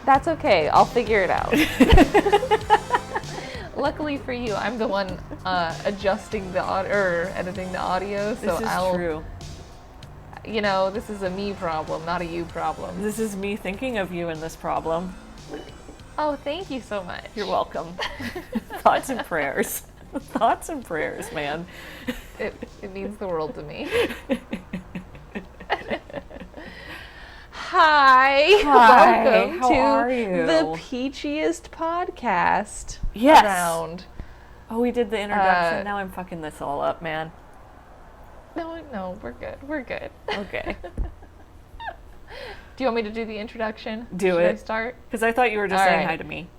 That's okay. I'll figure it out. Luckily for you, I'm the one adjusting the audio or editing the audio. So This is true. You know, this is a me problem, not a you problem. This is me thinking of you in this problem. Oh, thank you so much. You're welcome. Thoughts and prayers. Thoughts and prayers, man. It means the world to me. Hi. Welcome to the peachiest podcast around. Oh, we did the introduction. Now I'm fucking this all up, man. No, we're good. We're good. Okay. Do you want me to do the introduction? Should I start? Because I thought you were just saying hi to me.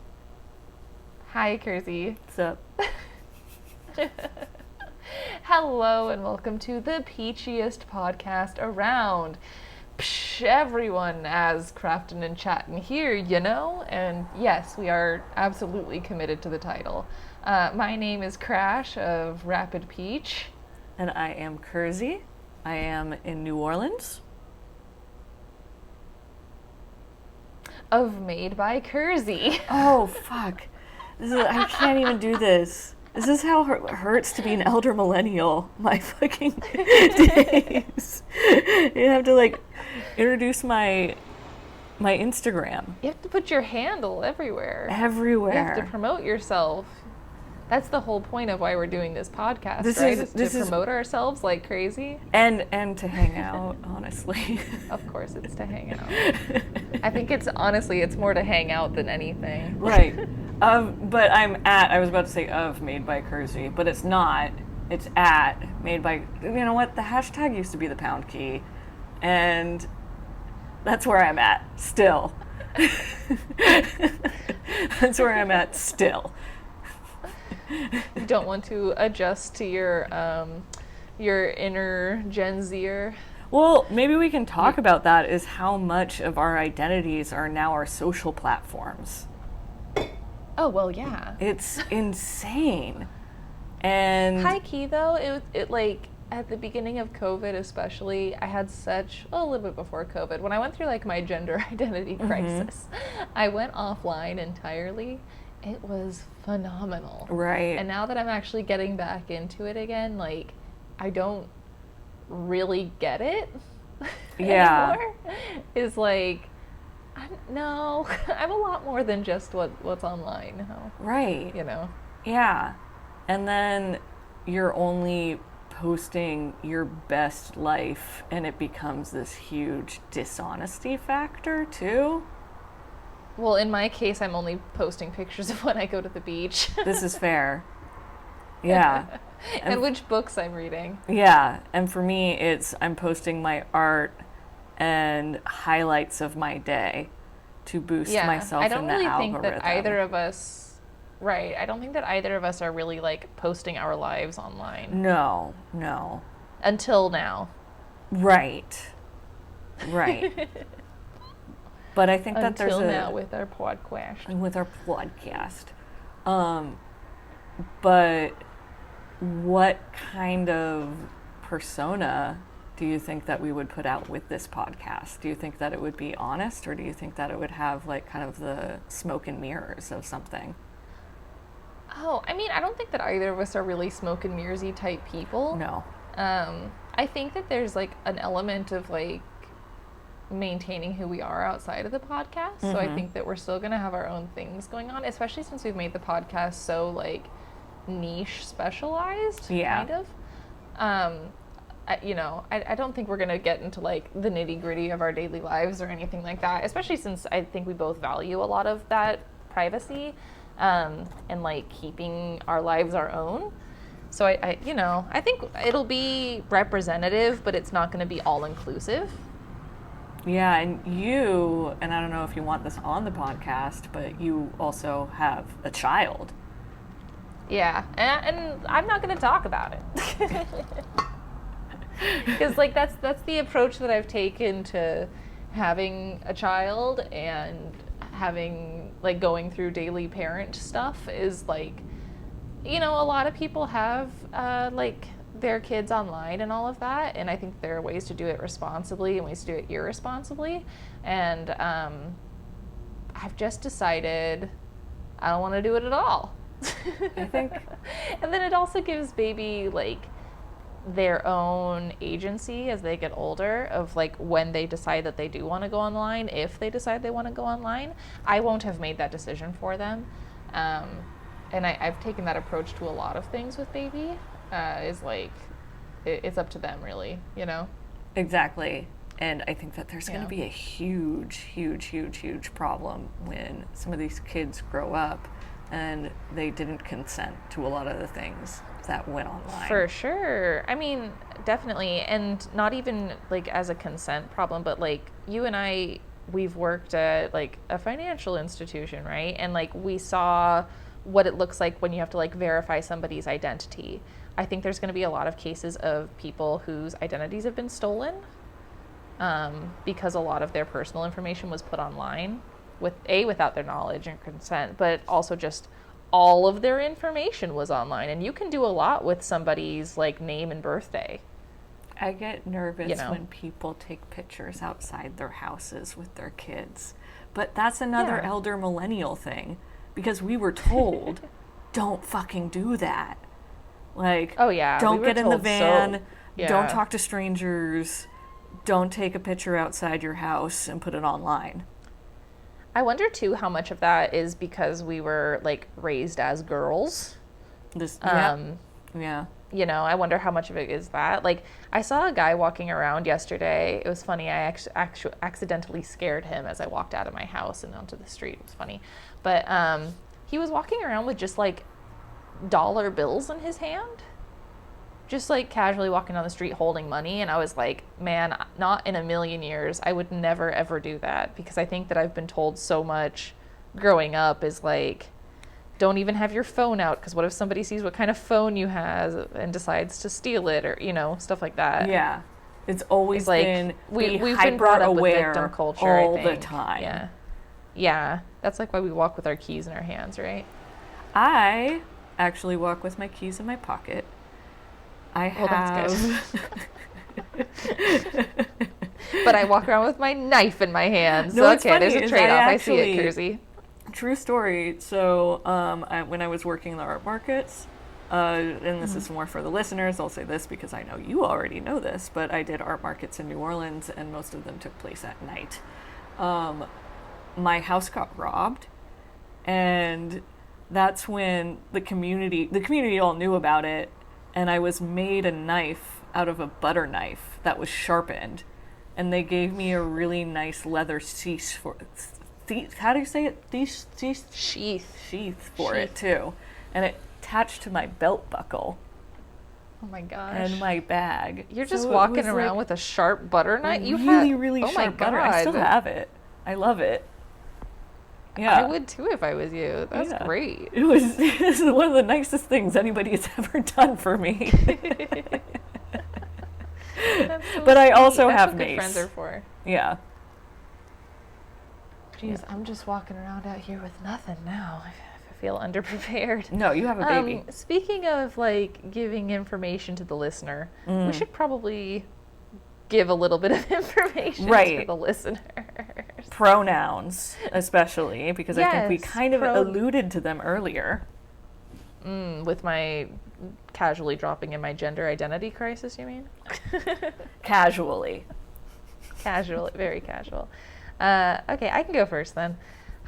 Hi, Kersey. What's up? Hello and welcome to the peachiest podcast around. Pshhh, everyone, as craftin' and chatting here, you know? And yes, we are absolutely committed to the title. My name is Crash of rapidpeach. And I am Kersey. I am in New Orleans. Of Made by Kersey. Oh, fuck. I can't even do this. This is how it hurts to be an elder millennial. My fucking days. You have to, introduce my Instagram. You have to put your handle everywhere. Everywhere. You have to promote yourself. That's the whole point of why we're doing this podcast, right? Is to promote ourselves like crazy. And to hang out, honestly. Of course, it's to hang out. I think it's more to hang out than anything. Right. But I was about to say of Made by Kersey, but it's not. It's at Made by, you know what? The hashtag used to be the pound key. And that's where I'm at, still. That's where I'm at, still. You don't want to adjust to your inner Gen Zer? Well, maybe we can talk about that, is how much of our identities are now our social platforms. Oh, well, yeah. It's insane. And high key, though, it at the beginning of COVID especially, I had a little bit before COVID, when I went through my gender identity crisis, I went offline entirely. It was phenomenal. Right. And now that I'm actually getting back into it again, I don't really get it anymore. It's no, I'm a lot more than just what's online now. Right. You know? Yeah. And then you're only posting your best life, and it becomes this huge dishonesty factor, too. Well, in my case, I'm only posting pictures of when I go to the beach. This is fair. Yeah. And which books I'm reading. Yeah. And for me, I'm posting my art and highlights of my day to boost myself in the algorithm. I don't really think that either of us, right, I don't think that either of us are really posting our lives online. No. Until now. Right. But I think that there's until now with our podcast. But what kind of persona do you think that we would put out with this podcast? Do you think that it would be honest, or do you think that it would have kind of the smoke and mirrors of something? Oh, I mean, I don't think that either of us are really smoke and mirrorsy type people. No. I think that there's an element of maintaining who we are outside of the podcast. So I think that we're still going to have our own things going on, especially since we've made the podcast so niche specialized, kind of. I don't think we're going to get into the nitty gritty of our daily lives or anything like that, especially since I think we both value a lot of that privacy, and keeping our lives our own. So I think it'll be representative, but it's not going to be all inclusive. Yeah, and I don't know if you want this on the podcast, but you also have a child. Yeah, and I'm not going to talk about it. Because that's the approach that I've taken to having a child and having going through daily parent stuff is a lot of people have their kids online and all of that, and I think there are ways to do it responsibly and ways to do it irresponsibly, and I've just decided I don't want to do it at all. I think. And then it also gives baby, like, their own agency as they get older of, like, when they decide that they do want to go online, if they decide they want to go online. I won't have made that decision for them. And I've taken that approach to a lot of things with baby, is like, it's up to them, really, you know? Exactly. And I think that there's going to be a huge problem when some of these kids grow up and they didn't consent to a lot of the things that went online. For sure. I mean, definitely. And not even, like, as a consent problem, but, like, you and I, we've worked at, like, a financial institution, right? And, like, we saw what it looks like when you have to, like, verify somebody's identity. I think there's going to be a lot of cases of people whose identities have been stolen, because a lot of their personal information was put online without their knowledge and consent, but also just all of their information was online. And you can do a lot with somebody's, like, name and birthday. I get nervous when people take pictures outside their houses with their kids. But that's another elder millennial thing, because we were told, don't fucking do that. Like, don't get in the van, don't talk to strangers, don't take a picture outside your house and put it online. I wonder, too, how much of that is because we were, like, raised as girls. Yeah. You know, I wonder how much of it is that. Like, I saw a guy walking around yesterday. It was funny. I accidentally scared him as I walked out of my house and onto the street. It was funny. But he was walking around with just, like, dollar bills in his hand. Just, like, casually walking down the street holding money. And I was like, man, not in a million years. I would never, ever do that. Because I think that I've been told so much growing up is, like, don't even have your phone out, because what if somebody sees what kind of phone you have and decides to steal it, or, you know, stuff like that. Yeah. It's always like, been we've been brought up with victim culture all the time. Yeah. That's like why we walk with our keys in our hands, right? I actually walk with my keys in my pocket. That's good. But I walk around with my knife in my hand. So, okay, there's a trade-off. I see it, Kersey. True story. So when I was working the art markets, and this is more for the listeners, I'll say this because I know you already know this, but I did art markets in New Orleans, and most of them took place at night. My house got robbed, and that's when the community all knew about it, and I was made a knife out of a butter knife that was sharpened, and they gave me a really nice leather sheath for how do you say it? Sheath for it too, and it attached to my belt buckle. Oh my gosh! And my bag. You're just walking around with a sharp butter knife. Really sharp butter. I still have it. I love it. Yeah, I would too if I was you. That's great. It was one of the nicest things anybody has ever done for me. But I also have mace. Friends are for. Yeah. Jeez, I'm just walking around out here with nothing now. I feel underprepared. No, you have a baby. Speaking of, like, giving information to the listener, we should probably give a little bit of information to the listeners. Pronouns, especially, because I think we kind of alluded to them earlier. With my casually dropping in my gender identity crisis, you mean? Casually. Casually, very casual. Okay, I can go first then.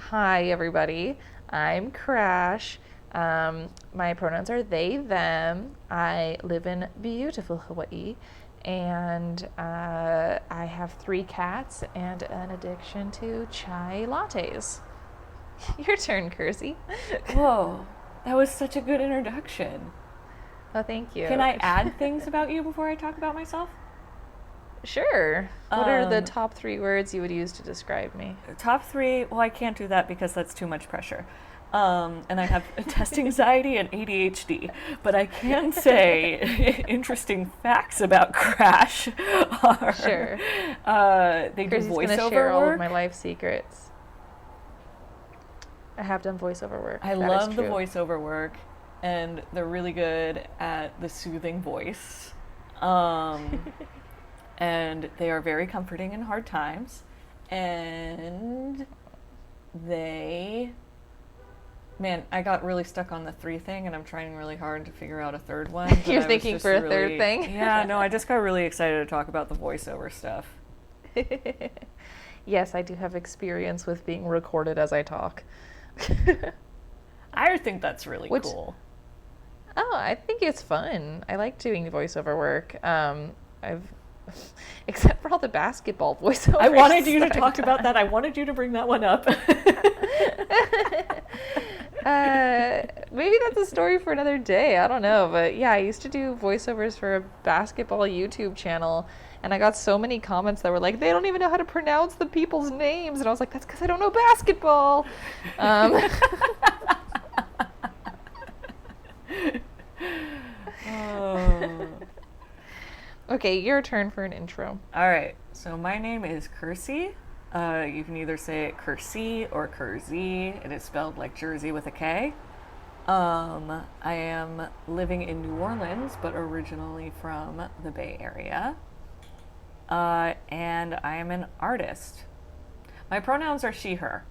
Hi, everybody. I'm Crash. My pronouns are they, them. I live in beautiful Hawaii, and I have 3 cats and an addiction to chai lattes. Your turn, Kersey. Whoa, that was such a good introduction. Oh, thank you. Can I add things about you before I talk about myself? Sure. What are the top 3 words you would use to describe me? Top 3, well, I can't do that because that's too much pressure. And I have test anxiety and ADHD. But I can say interesting facts about Crash are... Sure. They do voiceover gonna share all of my life secrets. I have done voiceover work. I love the voiceover work, and they're really good at the soothing voice. And they are very comforting in hard times. And Man, I got really stuck on the 3 thing, and I'm trying really hard to figure out a third one. You're thinking for a third thing? Yeah, no, I just got really excited to talk about the voiceover stuff. Yes, I do have experience with being recorded as I talk. I think that's really cool. Oh, I think it's fun. I like doing voiceover work. Except for all the basketball voiceovers. I wanted you to talk about that. I wanted you to bring that one up. Maybe that's a story for another day. I don't know. But yeah, I used to do voiceovers for a basketball YouTube channel. And I got so many comments that were like, they don't even know how to pronounce the people's names. And I was like, that's because I don't know basketball. Okay, your turn for an intro. All right. So my name is Kersey. You can either say it Kersey or Kersey. It is spelled like Jersey with a K. I am living in New Orleans, but originally from the Bay Area. And I am an artist. My pronouns are she, her.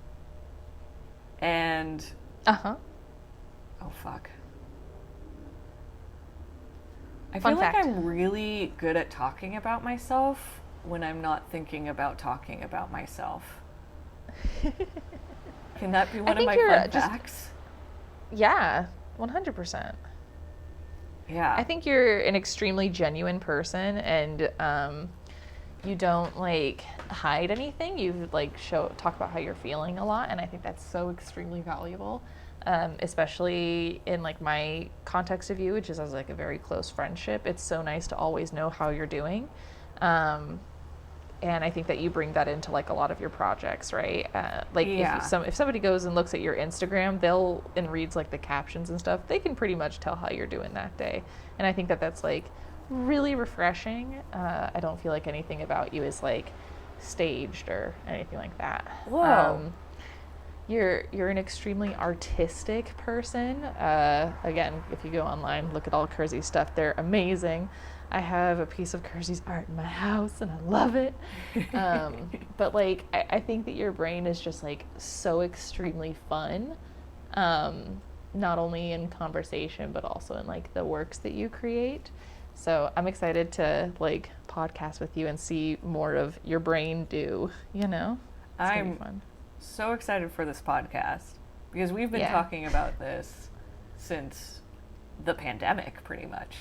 And... Uh-huh. Oh, fuck. I feel like I'm really good at talking about myself when I'm not thinking about talking about myself. Can that be one of my fun facts? Yeah, 100%. Yeah. I think you're an extremely genuine person, and you don't like hide anything. You like talk about how you're feeling a lot, and I think that's so extremely valuable. Especially in like my context of you, which is as like a very close friendship. It's so nice to always know how you're doing. And I think that you bring that into like a lot of your projects, right? If somebody goes and looks at your Instagram, and reads like the captions and stuff, they can pretty much tell how you're doing that day. And I think that that's like really refreshing. I don't feel like anything about you is like staged or anything like that. Whoa. You're an extremely artistic person. Again, if you go online, look at all Kersey's stuff. They're amazing. I have a piece of Kersey's art in my house, and I love it. But like, I think that your brain is just like so extremely fun, not only in conversation, but also in like the works that you create. So I'm excited to like podcast with you and see more of your brain do, you know? It's gonna be fun. So excited for this podcast because we've been talking about this since the pandemic, pretty much.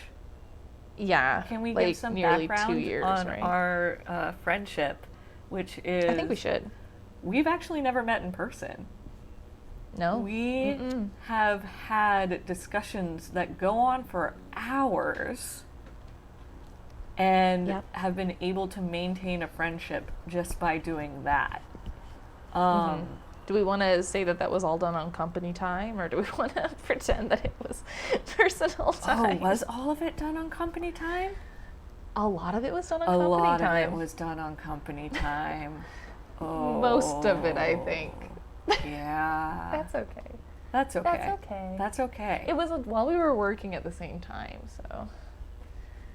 Yeah. Can we give some background 2 years, on right? our friendship, which is... I think we should. We've actually never met in person. No? We have had discussions that go on for hours and have been able to maintain a friendship just by doing that. Do we want to say that was all done on company time, or do we want to pretend that it was personal time? Oh, was all of it done on company time? A lot of it was done on company time. A lot of it was done on company time. Oh. Most of it, I think. Yeah. That's okay. That's okay. That's okay. That's okay. It was while we were working at the same time, so...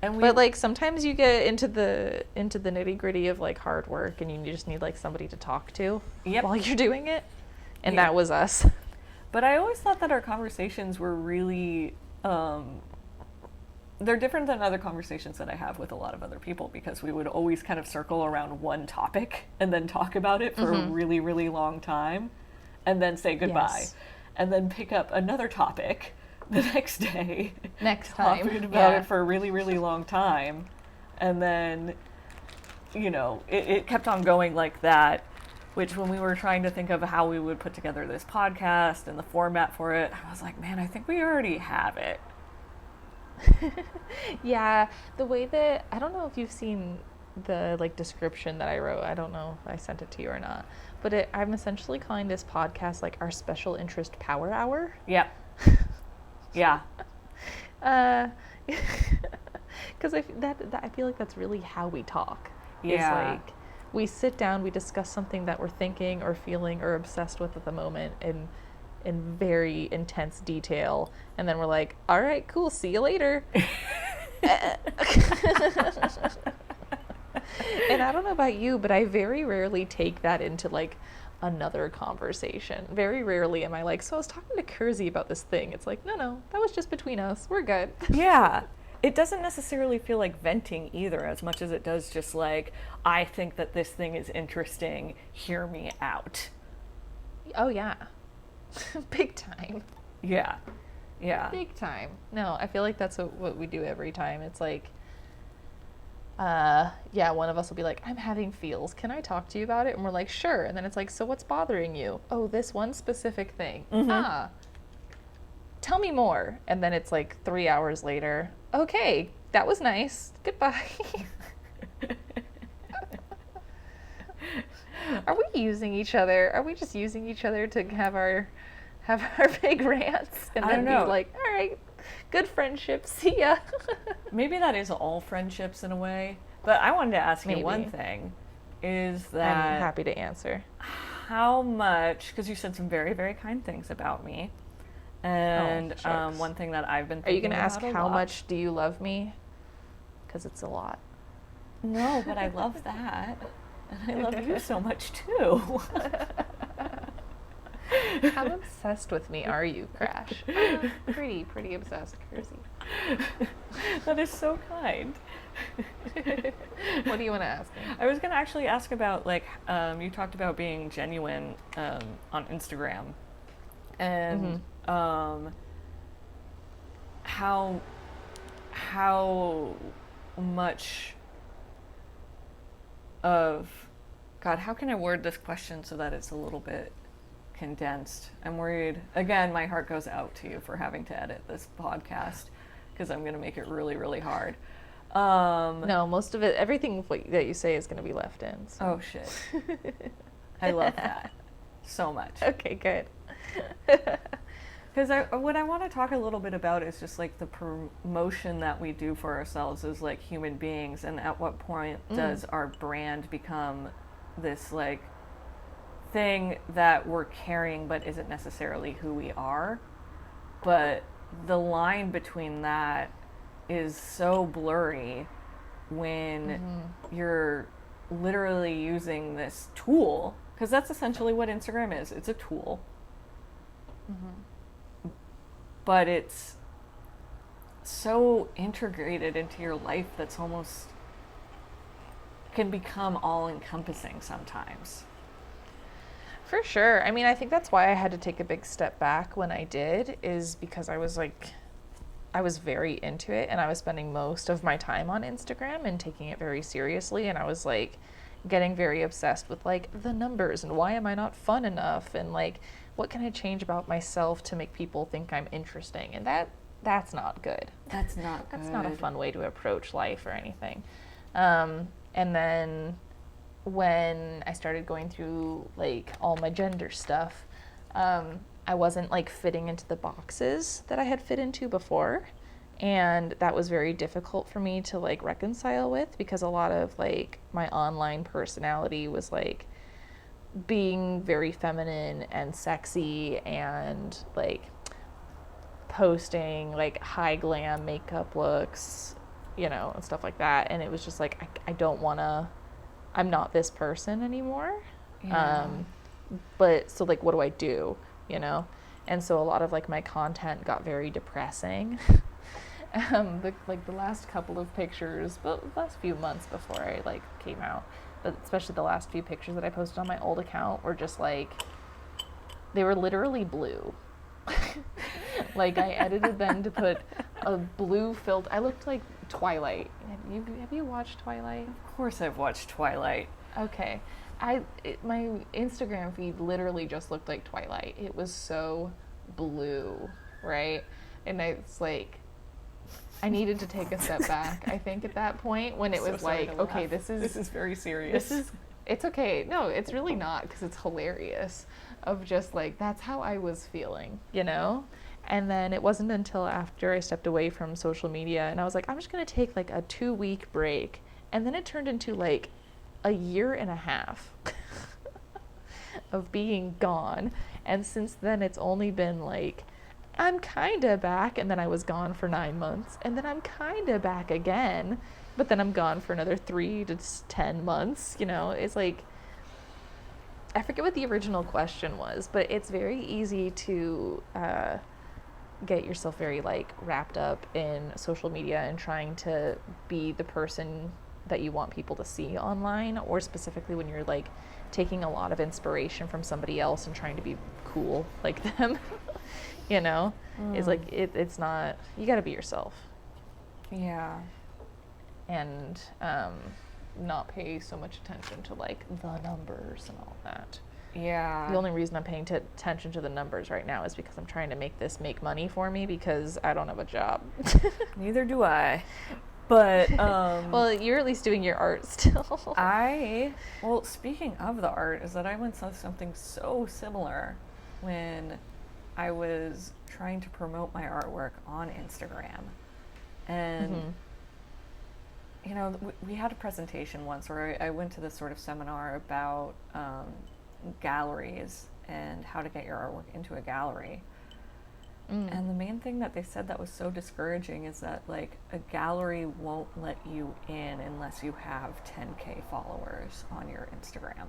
But like sometimes you get into the nitty gritty of like hard work, and you just need like somebody to talk to while you're doing it, and that was us. But I always thought that our conversations were really they're different than other conversations that I have with a lot of other people, because we would always kind of circle around one topic and then talk about it for a really, really long time, and then say goodbye, and then pick up another topic the next day. Talking about it for a really, really long time. And then, you know, it kept on going like that, which when we were trying to think of how we would put together this podcast and the format for it, I was like, man, I think we already have it. Yeah, the way that, I don't know if you've seen the like description that I wrote. I don't know if I sent it to you or not, but I'm essentially calling this podcast like our special interest power hour. Yeah. Yeah. Because I feel like that's really how we talk. Yeah. It's like we sit down, we discuss something that we're thinking or feeling or obsessed with at the moment in very intense detail, and then we're like, all right, cool, see you later. And I don't know about you, but I very rarely take that into like another conversation. Very rarely am I like, so I was talking to Kersey about this thing. It's like, no, that was just between us. We're good. Yeah. It doesn't necessarily feel like venting either, as much as it does just like, I think that this thing is interesting. Hear me out. Oh, yeah. Big time. Yeah. Yeah. Big time. No, I feel like that's what we do every time. It's like, one of us will be like, I'm having feels. Can I talk to you about it? And we're like, sure. And then it's like, so what's bothering you? Oh, this one specific thing. Mm-hmm. Tell me more. And then it's like 3 hours later. Okay, that was nice. Goodbye. Are we using each other? Are we just using each other to have our big rants and then be like, all right, good friendship, see ya? Maybe that is all friendships in a way. But I wanted to ask you one thing. Is that I'm happy to answer. How much, because you said some very, very kind things about me. And one thing that I've been thinking about. Are you going to ask how much do you love me? Because it's a lot. No, but I love that. And I love you so much too. How obsessed with me are you, Crash? Pretty obsessed, Kersey. That is so kind. What do you want to ask me? I was going to actually ask about, like, you talked about being genuine on Instagram. And how much of, God, how can I word this question so that it's a little bit condensed? I'm worried. Again, my heart goes out to you for having to edit this podcast because I'm going to make it really, really hard. No, most of it, everything that you say is going to be left in. So. Oh, shit. I love that so much. Okay, good. Because what I want to talk a little bit about is just like the promotion that we do for ourselves as like human beings, and at what point does our brand become this like thing that we're carrying but isn't necessarily who we are. But the line between that is so blurry when you're literally using this tool, because that's essentially what Instagram is. It's a tool. But it's so integrated into your life that's almost can become all-encompassing sometimes. For sure. I mean, I think that's why I had to take a big step back when I did, is because I was very into it, and I was spending most of my time on Instagram and taking it very seriously, and I was like getting very obsessed with like the numbers and why am I not fun enough, and like what can I change about myself to make people think I'm interesting? And that's not good. That's not a fun way to approach life or anything. And then when I started going through like all my gender stuff, I wasn't like fitting into the boxes that I had fit into before. And that was very difficult for me to like reconcile with, because a lot of like my online personality was like being very feminine and sexy and like posting like high glam makeup looks, you know, and stuff like that. And it was just like, I'm not this person anymore. Yeah. But so like, what do I do, you know? And so a lot of like my content got very depressing. The last couple of pictures, but the last few months before I like came out, but especially the last few pictures that I posted on my old account were just like, they were literally blue. Like I edited them to put a blue filter. I looked like Twilight. Have you watched Twilight? Of course I've watched Twilight. Okay. My Instagram feed literally just looked like Twilight. It was so blue, right? And it's like, I needed to take a step back, I think, at that point, when it was like, okay, this is very serious. It's okay. No, it's really not, because it's hilarious, of just like, that's how I was feeling, you know? And then it wasn't until after I stepped away from social media and I was like, I'm just going to take like a 2-week break. And then it turned into like a year and a half of being gone. And since then, it's only been like, I'm kind of back, and then I was gone for 9 months, and then I'm kind of back again, but then I'm gone for another 3 to 10 months, you know? It's like, I forget what the original question was, but it's very easy to get yourself very like wrapped up in social media and trying to be the person that you want people to see online, or specifically when you're like taking a lot of inspiration from somebody else and trying to be cool like them. You know, it's like it's not, you got to be yourself. Yeah. And not pay so much attention to like the numbers and all that. Yeah. The only reason I'm paying attention to the numbers right now is because I'm trying to make this make money for me, because I don't have a job. Neither do I. But well, you're at least doing your art still. Well, speaking of the art, is that I went through something so similar when I was trying to promote my artwork on Instagram. And you know, we had a presentation once where I went to this sort of seminar about galleries and how to get your artwork into a gallery. And the main thing that they said that was so discouraging is that like a gallery won't let you in unless you have 10K followers on your Instagram.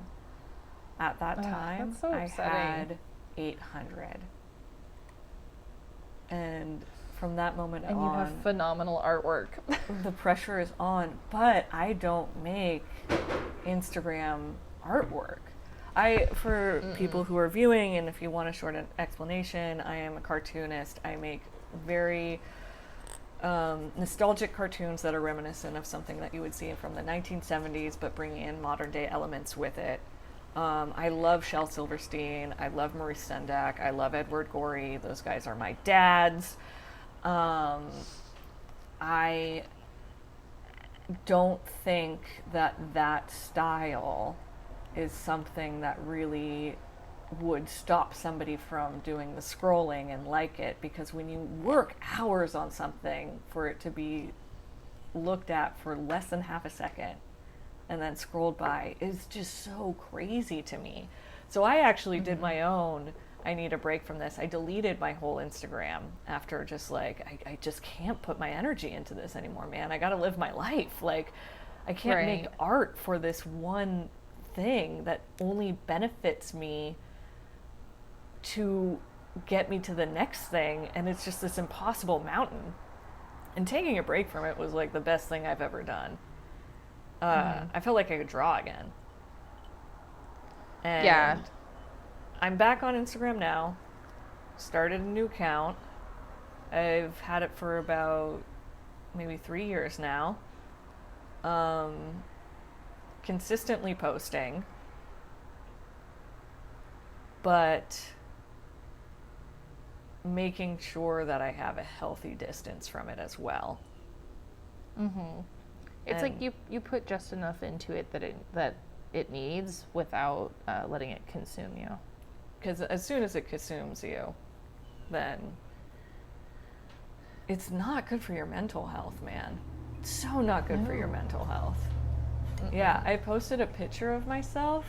At that time, that's so I upsetting. had 800. And from that moment and on, you have phenomenal artwork. the pressure is on, but I don't make Instagram artwork. For people who are viewing, and if you want a short explanation, I am a cartoonist. I make very nostalgic cartoons that are reminiscent of something that you would see from the 1970s, but bring in modern day elements with it. I love Shel Silverstein. I love Maurice Sendak. I love Edward Gorey. Those guys are my dads. I don't think that style is something that really would stop somebody from doing the scrolling and like it, because when you work hours on something for it to be looked at for less than half a second and then scrolled by is just so crazy to me. So I actually did my own, I need a break from this. I deleted my whole Instagram after just like, I just can't put my energy into this anymore, man. I gotta live my life. Like, I can't make art for this one thing that only benefits me to get me to the next thing, and it's just this impossible mountain. And taking a break from it was like the best thing I've ever done. I felt like I could draw again. And I'm back on Instagram now. Started a new account. I've had it for about maybe 3 years now. Consistently posting, but making sure that I have a healthy distance from it as well. It's like you put just enough into it that it needs without letting it consume you. Because as soon as it consumes you, then it's not good for your mental health, man. It's so not good for your mental health. Yeah, I posted a picture of myself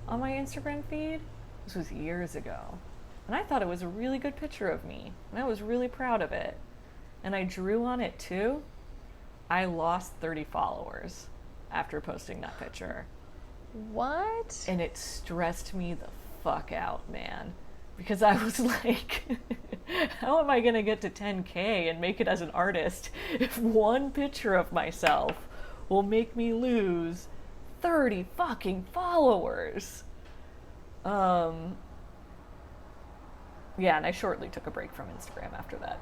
on my Instagram feed. This was years ago. And I thought it was a really good picture of me. And I was really proud of it. And I drew on it too. I lost 30 followers after posting that picture. What? And it stressed me the fuck out, man. Because I was like, how am I going to get to 10K and make it as an artist if one picture of myself will make me lose 30 fucking followers? Yeah, and I shortly took a break from Instagram after that.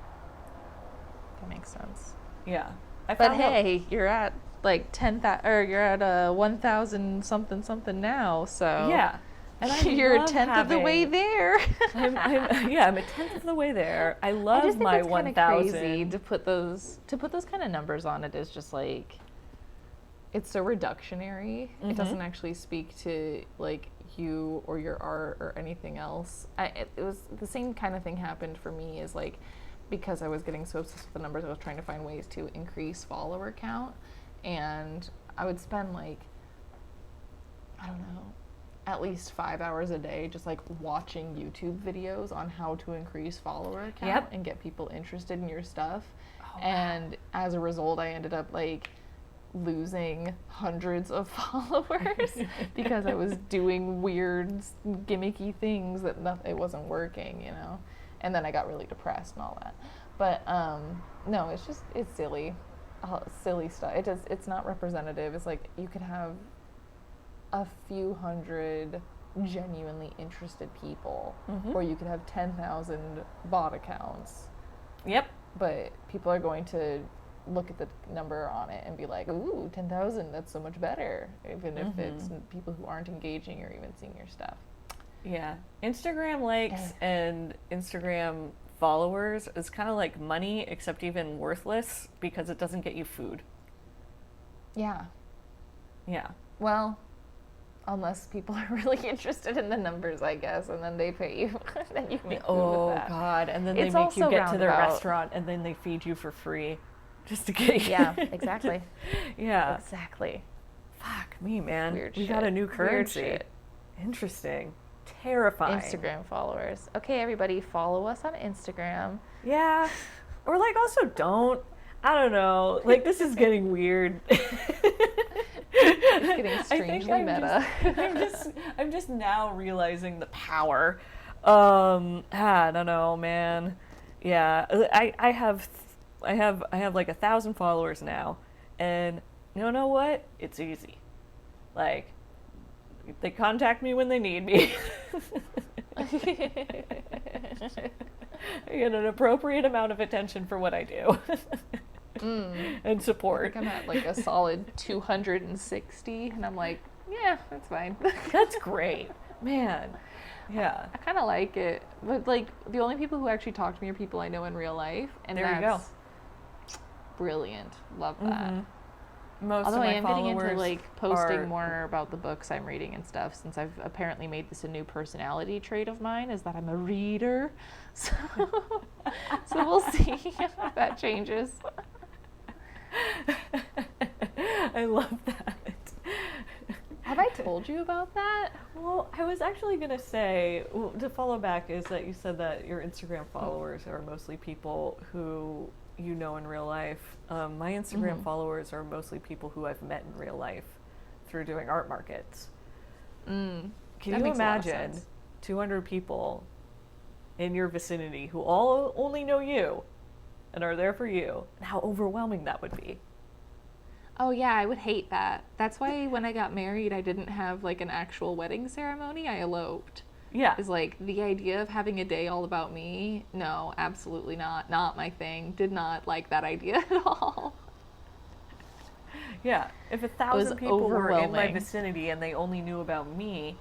That makes sense. Yeah. But hey, you're at like 10,000, or you're at 1,000 something now, so yeah. And you're a tenth of the way there. I'm a tenth of the way there. I love my 1,000. Crazy to put those kind of numbers on it is just like, it's so reductionary. It doesn't actually speak to like you or your art or anything else. It was the same kind of thing happened for me, is like, because I was getting so obsessed with the numbers, I was trying to find ways to increase follower count, and I would spend like, I don't know, at least 5 hours a day just like watching YouTube videos on how to increase follower count and get people interested in your stuff. And as a result, I ended up like losing hundreds of followers because I was doing weird, gimmicky things that it wasn't working, you know? And then I got really depressed and all that. But no, it's silly. Silly stuff. It's not representative. It's like you could have a few hundred genuinely interested people, or you could have 10,000 bot accounts. Yep. But people are going to look at the number on it and be like, ooh, 10,000, that's so much better, even if it's people who aren't engaging or even seeing your stuff. Yeah. Instagram likes and Instagram followers is kind of like money, except even worthless because it doesn't get you food. Yeah. Yeah. Well, unless people are really interested in the numbers, I guess, and then they pay you. Then you make food with that. Oh, God. And then they make you get to their restaurant and then they feed you for free just to get you. Yeah, exactly. Yeah. Exactly. Fuck me, man. Weird we shit. got a new currency. Weird shit. Interesting. Terrifying. Instagram followers. Okay, everybody, follow us on Instagram. Yeah. Or, like, also don't. I don't know. Like, this is getting weird. It's getting strangely meta. I'm just now realizing the power. I don't know, man. Yeah, I have like 1,000 followers now, and you know what? It's easy. Like, they contact me when they need me. I get an appropriate amount of attention for what I do. And support. I think I'm at like a solid 260, and I'm like, yeah, that's fine. That's great, man. Yeah, I kind of like it, but like the only people who actually talk to me are people I know in real life, and there you go. Brilliant. Love that. Most Although of my I am getting followers into like posting more about the books I'm reading and stuff, since I've apparently made this a new personality trait of mine, is that I'm a reader. So we'll see if that changes. I love that. Have I told you about that? Well, I was actually going to say, to follow back, is that you said that your Instagram followers are mostly people who you know in real life. My Instagram followers are mostly people who I've met in real life through doing art markets. Can you imagine 200 people in your vicinity who all only know you and are there for you, and how overwhelming that would be? Oh yeah, I would hate that. That's why when I got married, I didn't have like an actual wedding ceremony. I eloped. Yeah. Is like the idea of having a day all about me. No, absolutely not. Not my thing. Did not like that idea at all. Yeah. If 1,000 people were in my vicinity and they only knew about me,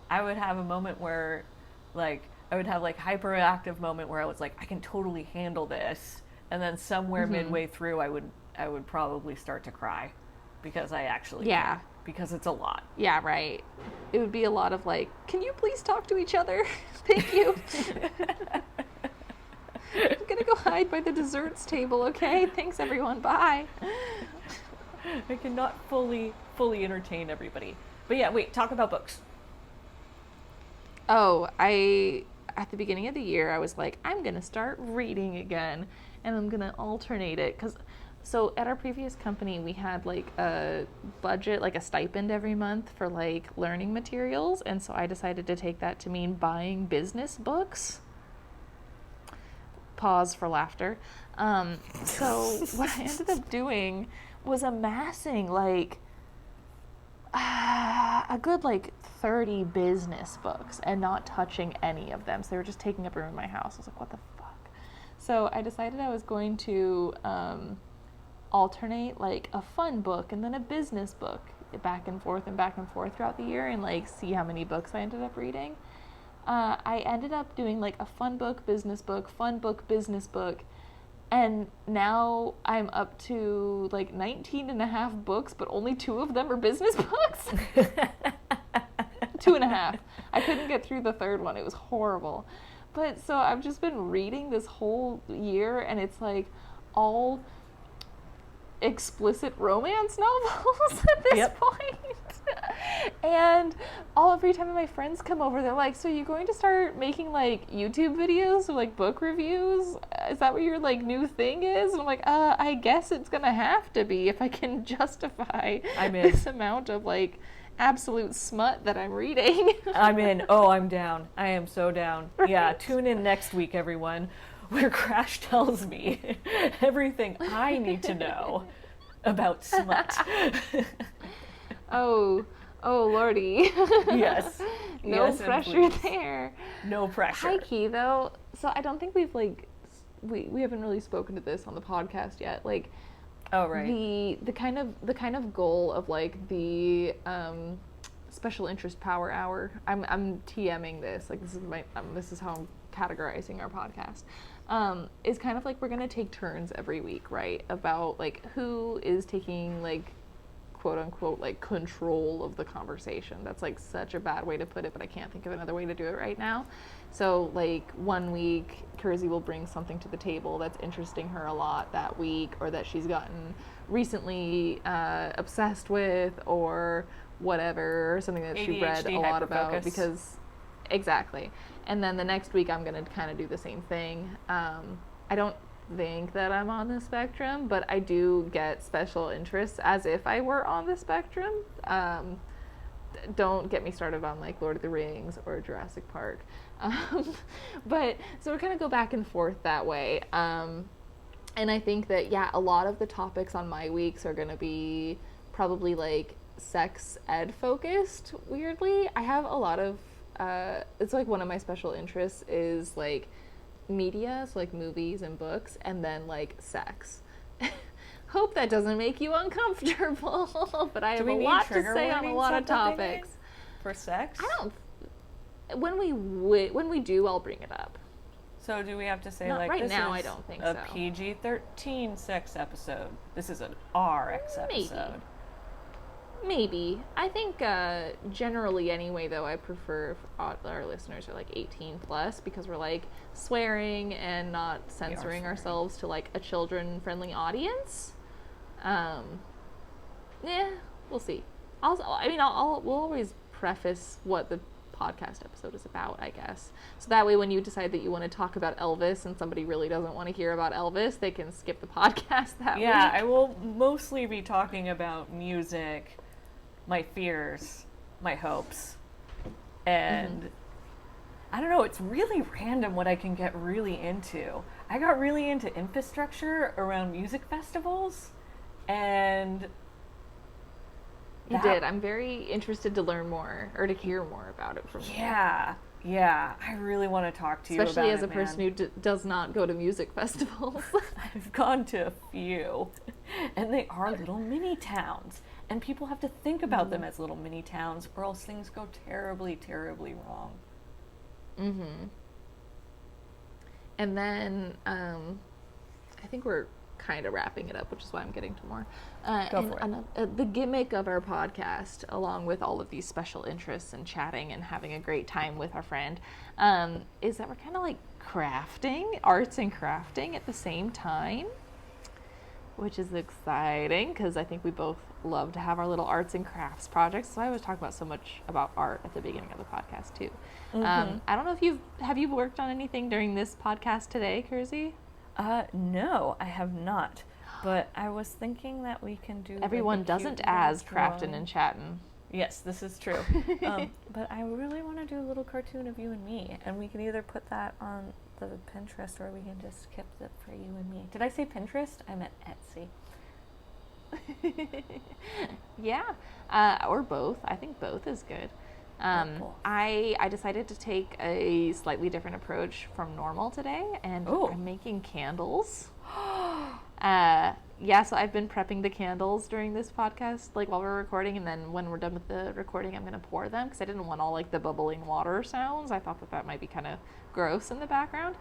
I would have a moment where, like, I would have like hyperactive moment where I was like, I can totally handle this, and then somewhere midway through, I would probably start to cry because I actually can, because it's a lot. Yeah, right. It would be a lot of like, can you please talk to each other? Thank you. I'm gonna go hide by the desserts table, okay? Thanks everyone, bye. I cannot fully entertain everybody. But yeah, wait, talk about books. Oh, at the beginning of the year, I was like, I'm gonna start reading again, and I'm gonna alternate it, so at our previous company, we had like a budget, like a stipend every month for like learning materials. And so I decided to take that to mean buying business books. Pause for laughter. So what I ended up doing was amassing like a good like 30 business books and not touching any of them. So they were just taking up room in my house. I was like, what the fuck? So I decided I was going to alternate like a fun book and then a business book back and forth throughout the year, and like see how many books I ended up reading. I ended up doing like a fun book, business book, and now I'm up to like 19 and a half books, but only 2 of them are business books. 2 and a half. I couldn't get through the third one. It was horrible. But so I've just been reading this whole year, and it's like explicit romance novels at this point. And every time my friends come over, they're like, so you're going to start making like YouTube videos or like book reviews? Is that what your like new thing is? And I'm like, I guess it's gonna have to be if I can justify this amount of like absolute smut that I'm reading. I'm in. Oh, I'm down. I am so down. Right? Yeah, tune in next week, everyone, where Crash tells me everything I need to know about smut. Oh, lordy. Yes. No pressure there. No pressure. High key though. So I don't think we've like we haven't really spoken to this on the podcast yet. Like, oh right. The kind of goal of like the special interest power hour. I'm TMing this. Like this is how I'm categorizing our podcast. Is kind of like we're gonna take turns every week, right? About like who is taking like quote unquote like control of the conversation. That's like such a bad way to put it, but I can't think of another way to do it right now. So like one week Kersey will bring something to the table that's interesting her a lot that week, or that she's gotten recently obsessed with, or whatever, or something that she read a lot about because exactly. And then the next week I'm gonna kind of do the same thing. I don't think that I'm on the spectrum, but I do get special interests as if I were on the spectrum. Don't get me started on like Lord of the Rings or Jurassic Park. But so we're kind of go back and forth that way. And I think that, yeah, a lot of the topics on my weeks are going to be probably like sex ed focused, weirdly. I have a lot of, it's like one of my special interests is like media, so like movies and books, and then like sex. Hope that doesn't make you uncomfortable, but I have a lot to say on a lot of topics. For sex? I don't. When we do, I'll bring it up. So do we have to say Not like right this now? is I don't think a so. PG-13 sex episode. This is an RX episode. Maybe. I think generally anyway, though, I prefer if our listeners are like 18 plus, because we're like swearing and not censoring ourselves to like a children-friendly audience. Yeah, we'll see. We'll always preface what the podcast episode is about, I guess. So that way when you decide that you want to talk about Elvis and somebody really doesn't want to hear about Elvis, they can skip the podcast that week. Yeah, I will mostly be talking about music, my fears, my hopes, and I don't know, it's really random what I can get really into. I got really into infrastructure around music festivals, and you did. I'm very interested to learn more, or to hear more about it from you. Yeah, I really want to talk to you about it, especially as a person who does not go to music festivals. I've gone to a few, and they are little mini towns, and people have to think about them as little mini towns, or else things go terribly, terribly wrong. And then I think we're kind of wrapping it up, which is why I'm getting to more. Go for it. The gimmick of our podcast, along with all of these special interests and chatting and having a great time with our friend, is that we're kind of like crafting, arts and crafting at the same time, which is exciting because I think we both love to have our little arts and crafts projects. So I always talk about so much about art at the beginning of the podcast too. I don't know if have you worked on anything during this podcast today, Kersey? No, I have not. But I was thinking that we can do. Everyone like doesn't as crafting and chatting. Yes, this is true. But I really want to do a little cartoon of you and me, and we can either put that on the Pinterest, or we can just keep it for you and me. Did I say Pinterest? I meant Etsy. Yeah, or both. I think both is good. I decided to take a slightly different approach from normal today, and I'm making candles. Yeah, so I've been prepping the candles during this podcast, like while we're recording, and then when we're done with the recording, I'm going to pour them, because I didn't want all like the bubbling water sounds. I thought that might be kind of gross in the background.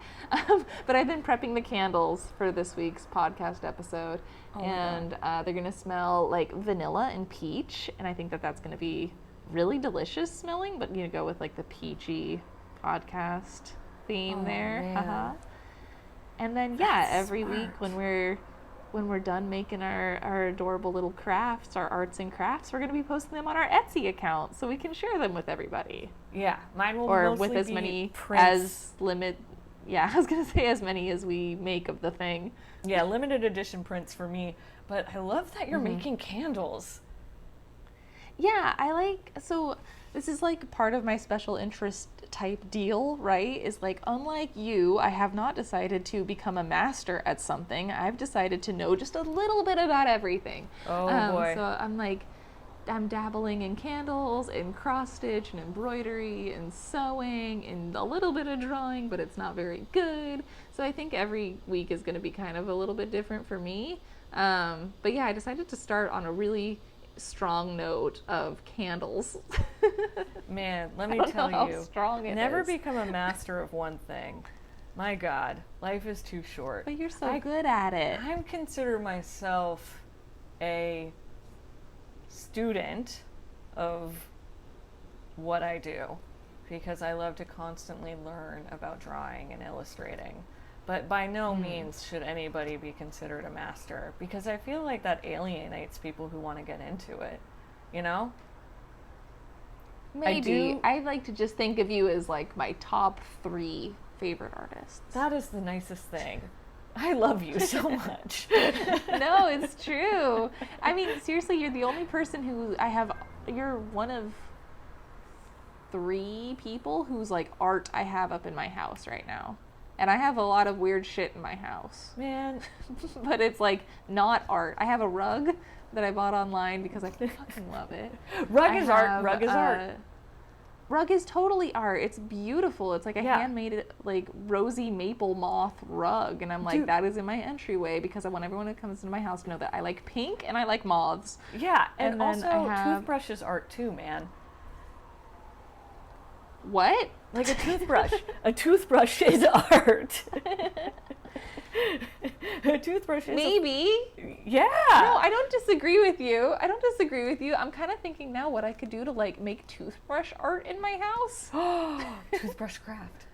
But I've been prepping the candles for this week's podcast episode, and they're going to smell like vanilla and peach, and I think that that's going to be really delicious smelling, but you know, go with like the peachy podcast theme there. And then every week when we're when we're done making our adorable little crafts, our arts and crafts, we're going to be posting them on our Etsy account so we can share them with everybody. Yeah, mine will or mostly with as be many prints. I was going to say as many as we make of the thing. Yeah, limited edition prints for me. But I love that you're making candles. Yeah, so this is like part of my special interest type deal, right? Is like, unlike you, I have not decided to become a master at something. I've decided to know just a little bit about everything. Oh boy. So I'm dabbling in candles and cross stitch and embroidery and sewing and a little bit of drawing, but it's not very good. So I think every week is going to be kind of a little bit different for me. But yeah, I decided to start on a really strong note of candles. Man, let me tell you, never become a master of one thing. My God, life is too short. But you're so good at it. I consider myself a student of what I do because I love to constantly learn about drawing and illustrating. But by no means should anybody be considered a master, because I feel like that alienates people who want to get into it, you know? Maybe. I like to just think of you as like my top 3 favorite artists. That is the nicest thing. I love you so much. No, it's true. I mean, seriously, you're the only person you're one of 3 people whose like art I have up in my house right now. And I have a lot of weird shit in my house. Man. But it's like not art. I have a rug that I bought online because I fucking love it. Rug is art. Rug is totally art. It's beautiful. It's like a handmade like rosy maple moth rug. And I'm like, that is in my entryway because I want everyone who comes into my house to know that I like pink and I like moths. Yeah, and also Toothbrush is art too, man. What? Like a toothbrush. A toothbrush is art. A toothbrush is maybe. Yeah. No, I don't disagree with you. I'm kind of thinking now what I could do to like make toothbrush art in my house. Toothbrush craft.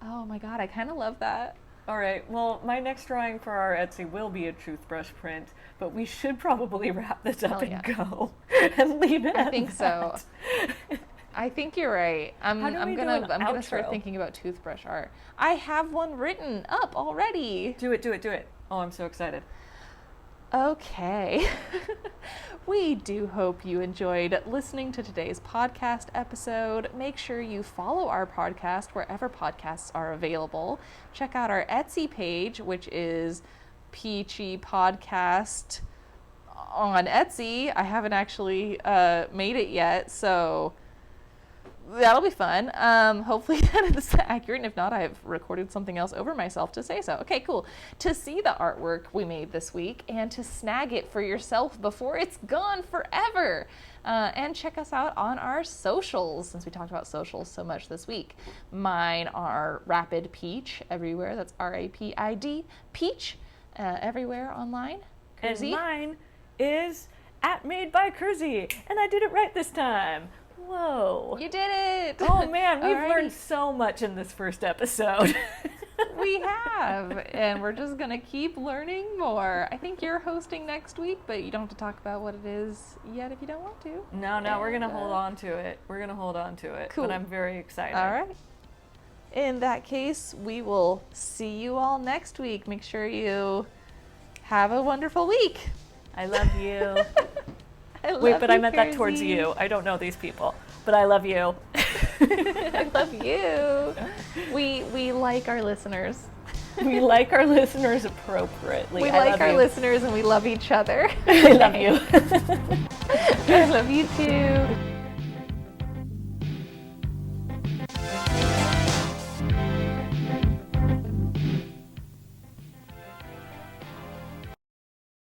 Oh my God, I kind of love that. All right, well, my next drawing for our Etsy will be a toothbrush print, but we should probably wrap this up and go and leave it I think so. I think you're right. I'm gonna start outro? thinking about toothbrush art. I have one written up already. Do it. Oh, I'm so excited. Okay. We do hope you enjoyed listening to today's podcast episode. Make sure you follow our podcast wherever podcasts are available. Check out our Etsy page, which is PEACCHY Podcast on Etsy. I haven't actually made it yet, so that'll be fun. Hopefully that is accurate, and if not, I've recorded something else over myself to say so. Okay, cool. To see the artwork we made this week and to snag it for yourself before it's gone forever. And check us out on our socials, since we talked about socials so much this week. Mine are rapidpeach everywhere. That's RAPID, Peach, everywhere online. Kersey? And mine is @MadeByKersey, and I did it right this time. Whoa. You did it! Oh man, we've learned so much in this first episode. We have, and we're just going to keep learning more. I think you're hosting next week, but you don't have to talk about what it is yet if you don't want to. No, we're going to hold on to it. Cool. But I'm very excited. All right. In that case, we will see you all next week. Make sure you have a wonderful week. I love you. I meant that towards you. I don't know these people, but I love you. I love you. We like our listeners. We like our listeners appropriately. We like our listeners and we love each other. I love you. I love you too.